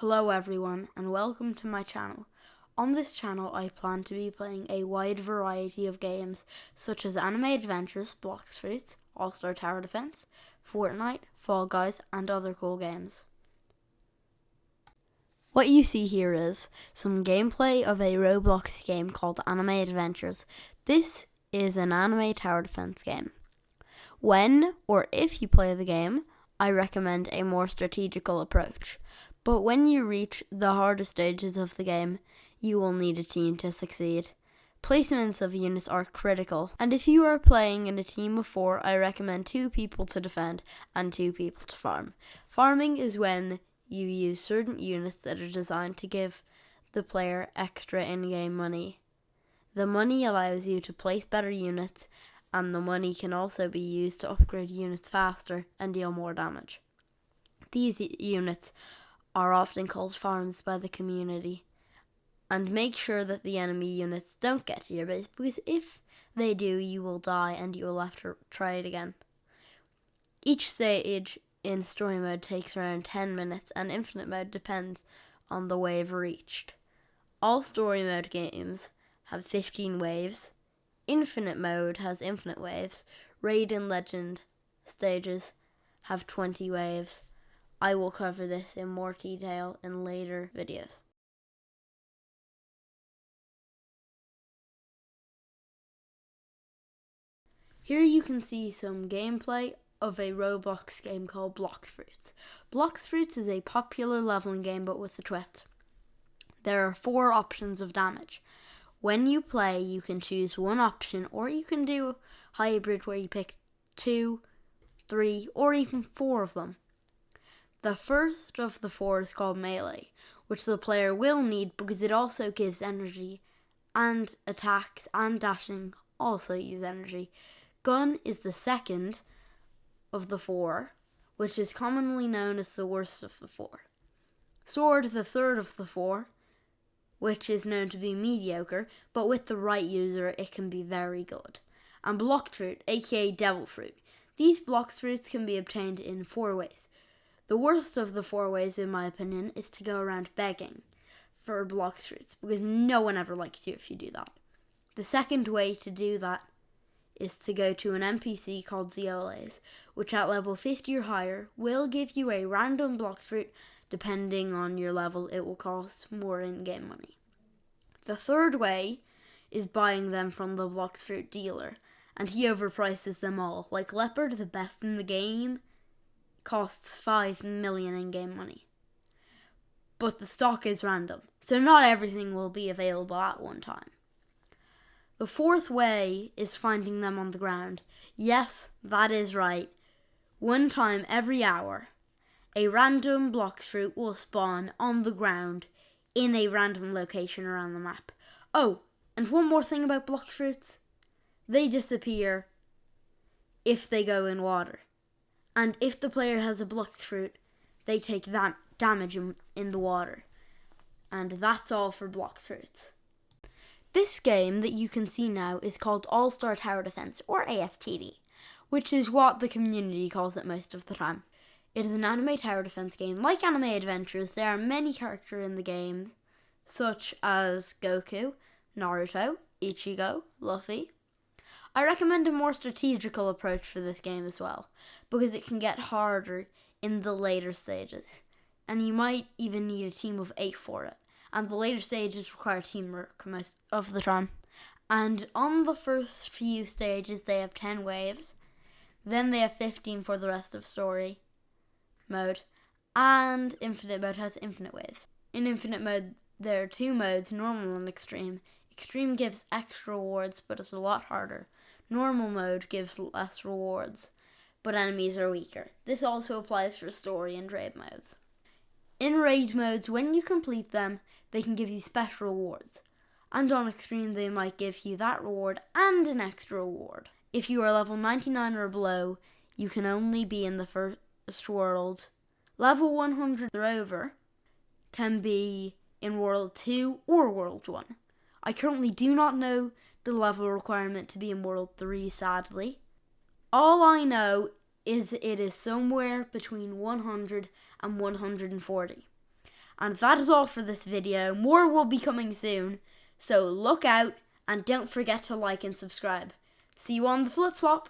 Hello everyone and welcome to my channel. On this channel I plan to be playing a wide variety of games such as Anime Adventures, Blox, All-Star Tower Defense, Fortnite, Fall Guys and other cool games. What you see here is some gameplay of a Roblox game called Anime Adventures. This is an anime tower defense game. When or if you play the game, I recommend a more strategical approach. But when you reach the harder stages of the game, you will need a team to succeed. Placements of units are critical, and if you are playing in a team of 4, I recommend 2 people to defend and 2 people to farm. Farming is when you use certain units that are designed to give the player extra in-game money. The money allows you to place better units, and the money can also be used to upgrade units faster and deal more damage. These units are often called farms by the community, and make sure that the enemy units don't get to your base, because if they do, you will die and you will have to try it again. Each stage in story mode takes around 10 minutes, and infinite mode depends on the wave reached. All story mode games have 15 waves. Infinite mode has infinite waves. Raid and Legend stages have 20 waves. I will cover this in more detail in later videos. Here you can see some gameplay of a Roblox game called Blox. Blox is a popular leveling game but with a twist. There are 4 options of damage. When you play, you can choose one option, or you can do a hybrid where you pick 2, 3, or even 4 of them. The first of the 4 is called melee, which the player will need because it also gives energy, and attacks and dashing also use energy. Gun is the second of the 4, which is commonly known as the worst of the 4. Sword, the third of the 4, which is known to be mediocre, but with the right user it can be very good. And Blox, aka Devil Fruit. These Blox can be obtained in 4 ways. The worst of the 4 ways, in my opinion, is to go around begging for Blox, because no one ever likes you if you do that. The second way to do that is to go to an NPC called Zeolays, which at level 50 or higher will give you a random Blox. Depending on your level, it will cost more in-game money. The third way is buying them from the Blox dealer, and he overprices them all. Like Leopard, the best in the game, costs 5 million in-game money. But the stock is random, so not everything will be available at one time. The fourth way is finding them on the ground. Yes, that is right. One time every hour, a random Blox will spawn on the ground in a random location around the map. Oh, and one more thing about Blox. They disappear if they go in water. And if the player has a Blox, they take that damage in the water. And that's all for Blox. This game that you can see now is called All-Star Tower Defense, or ASTD, which is what the community calls it most of the time. It is an anime tower defense game. Like Anime Adventures, there are many characters in the game, such as Goku, Naruto, Ichigo, Luffy. I recommend a more strategical approach for this game as well, because it can get harder in the later stages, and you might even need a team of 8 for it, and the later stages require teamwork most of the time. And on the first few stages they have 10 waves, then they have 15 for the rest of story mode, and infinite mode has infinite waves. In infinite mode there are 2 modes, normal and extreme. Extreme gives extra rewards but it's a lot harder. Normal mode gives less rewards, but enemies are weaker. This also applies for story and raid modes. In raid modes, when you complete them, they can give you special rewards, and on extreme they might give you that reward and an extra reward. If you are level 99 or below, you can only be in the first world. Level 100 or over can be in World 2 or World 1. I currently do not know the level requirement to be in World 3, sadly. All I know is it is somewhere between 100 and 140. And that is all for this video. More will be coming soon, so look out and don't forget to like and subscribe. See you on the flip-flop.